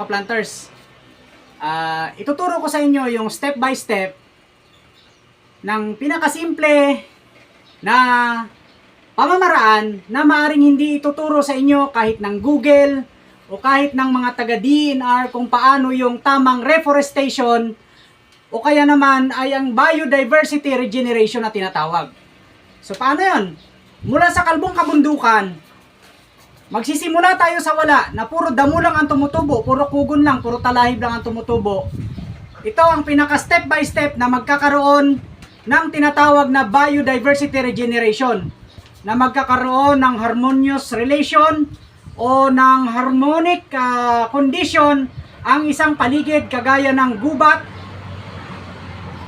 Ka-planters, ituturo ko sa inyo yung step by step ng pinakasimple na pamamaraan na maaring hindi ituturo sa inyo kahit ng Google o kahit ng mga taga DNR kung paano yung tamang reforestation o kaya naman ay ang biodiversity regeneration na tinatawag. So paano yun? Mula sa kalbong kabundukan, magsisimula tayo sa wala na puro damo lang ang tumutubo, puro kugon lang, puro talahib lang ang tumutubo. Ito ang pinaka step by step na magkakaroon ng tinatawag na biodiversity regeneration, na magkakaroon ng harmonious relation o ng harmonic condition ang isang paligid kagaya ng gubat,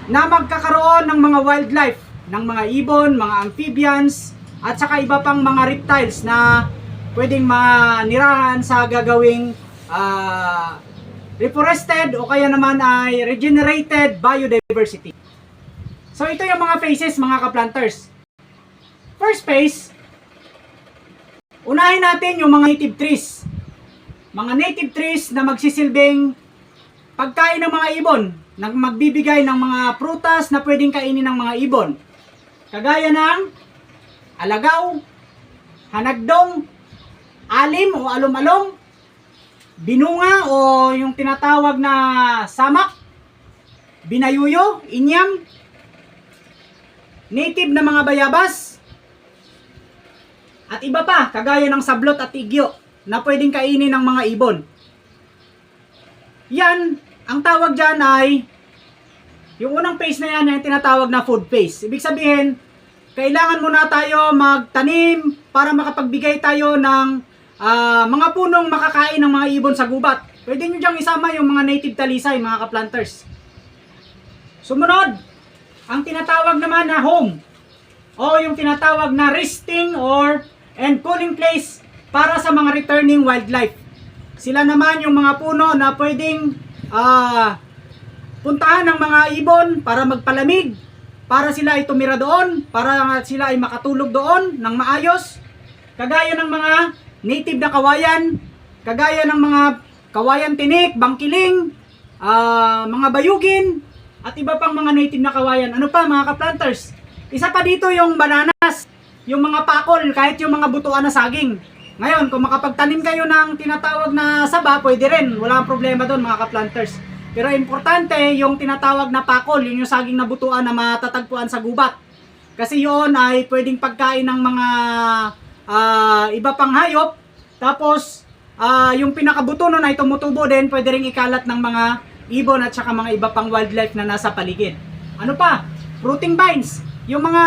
na magkakaroon ng mga wildlife, ng mga ibon, mga amphibians, at saka iba pang mga reptiles na pwedeng manirahan sa gagawing reforested o kaya naman ay regenerated biodiversity. So ito yung mga phases, mga ka-planters. First phase, unahin natin yung mga native trees. Mga native trees na magsisilbing pagkain ng mga ibon, na magbibigay ng mga prutas na pwedeng kainin ng mga ibon. Kagaya ng alagaw, hanagdong, alim o alom-alom, binunga o yung tinatawag na samak, binayuyo, inyam, native na mga bayabas, at iba pa, kagaya ng sablot at igyo na pwedeng kainin ng mga ibon. Yan, ang tawag dyan ay, yung unang phase na yan, yung tinatawag na food phase. Ibig sabihin, kailangan muna tayo magtanim para makapagbigay tayo ng mga punong makakain ng mga ibon sa gubat. Pwede nyo dyang isama yung mga native talisay, mga ka-planters. Sumunod, ang tinatawag naman na home, o yung tinatawag na resting and cooling place para sa mga returning wildlife. Sila naman yung mga puno na pwedeng puntahan ng mga ibon para magpalamig, para sila ay tumira doon, para sila ay makatulog doon ng maayos. Kagaya ng mga native na kawayan, kagaya ng mga kawayan tinik, bangkiling, mga bayugin, at iba pang mga native na kawayan. Ano pa, mga ka-planters? Isa pa dito yung bananas, yung mga pakol, kahit yung mga butuan na saging. Ngayon, kung makapagtanim kayo ng tinatawag na saba, pwede rin. Wala problema doon, mga ka-planters. Pero importante, yung tinatawag na pakol, yun yung saging na butuan na matatagpuan sa gubat. Kasi yun ay pwedeng pagkain ng mga iba pang hayop. Tapos, yung pinakabuto nun ay tumutubo din, pwede rin ikalat ng mga ibon at saka mga iba pang wildlife na nasa paligid. Ano pa? Fruiting vines. Yung mga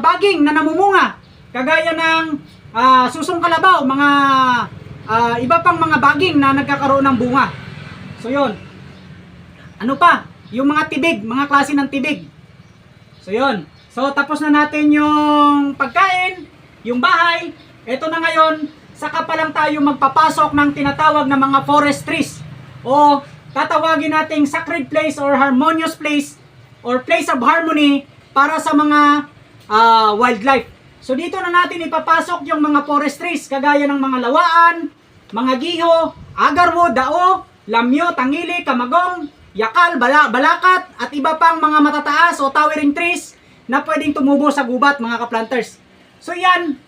baging na namumunga. Kagaya ng susong kalabaw, mga iba pang mga baging na nagkakaroon ng bunga. So yun. Ano pa? Yung mga tibig, mga klase ng tibig. So yun. So tapos na natin yung pagkain, yung bahay. Ito na ngayon, saka pa lang tayo magpapasok ng tinatawag na mga forest trees. O tatawagin nating sacred place or harmonious place or place of harmony para sa mga wildlife. So dito na natin ipapasok yung mga forest trees kagaya ng mga lawaan, mga giho, agarwood, dao, lamyo, tangili, kamagong, yakal, balakat, at iba pang mga matataas o towering trees na pwedeng tumubo sa gubat, mga ka-planters. So yan,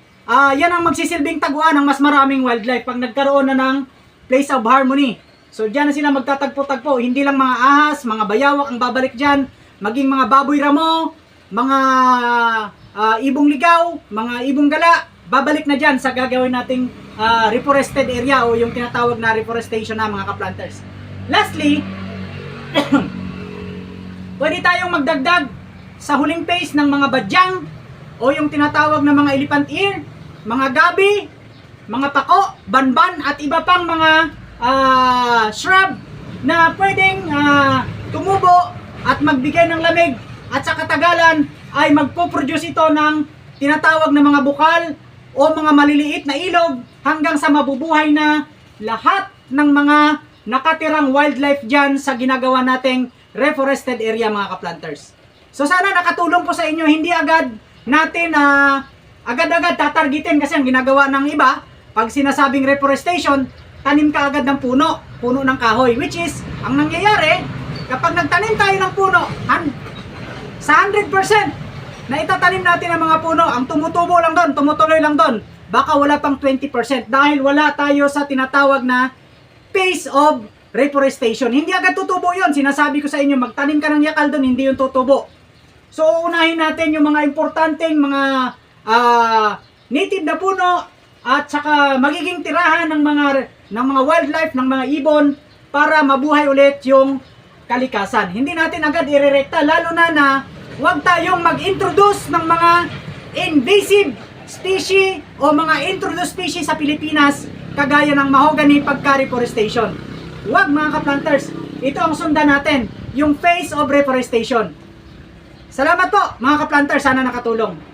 yan ang magsisilbing taguan ng mas maraming wildlife pag nagkaroon na ng place of harmony. So dyan na sila magtatagpo-tagpo, hindi lang mga ahas, mga bayawak ang babalik dyan, maging mga baboy ramo, mga ibong ligaw, mga ibong gala, babalik na dyan sa gagawin nating reforested area o yung tinatawag na reforestation na, mga ka-planters. Lastly, pwede tayong magdagdag sa huling phase ng mga badyang o yung tinatawag na mga elephant ear, mga gabi, mga pako, banban at iba pang mga shrub na pwedeng tumubo at magbigay ng lamig at sa katagalan ay magpo-produce ito ng tinatawag na mga bukal o mga maliliit na ilog hanggang sa mabubuhay na lahat ng mga nakatirang wildlife dyan sa ginagawa nating reforested area, mga ka-planters. So sana nakatulong po sa inyo, hindi agad natin agad-agad tatargetin kasi ang ginagawa ng iba, pag sinasabing reforestation, tanim ka agad ng puno. puno ng kahoy. Which is, ang nangyayari, kapag nagtanim tayo ng puno, sa 100% na itatanim natin ang mga puno, ang tumutubo lang doon, tumutuloy lang doon, baka wala pang 20% dahil wala tayo sa tinatawag na phase of reforestation. Hindi agad tutubo yun. Sinasabi ko sa inyo, magtanim ka ng yakal doon, hindi yun tutubo. So, unahin natin yung mga importanteng mga native na puno at saka magiging tirahan ng mga wildlife, ng mga ibon para mabuhay ulit yung kalikasan. Hindi natin agad irerekta, lalo na huwag tayong mag-introduce ng mga invasive species o mga introduced species sa Pilipinas kagaya ng mahogany pagka-reforestation. Huwag mga ka-planters, ito ang sundan natin, yung phase of reforestation. Salamat po mga ka-planters, sana nakatulong.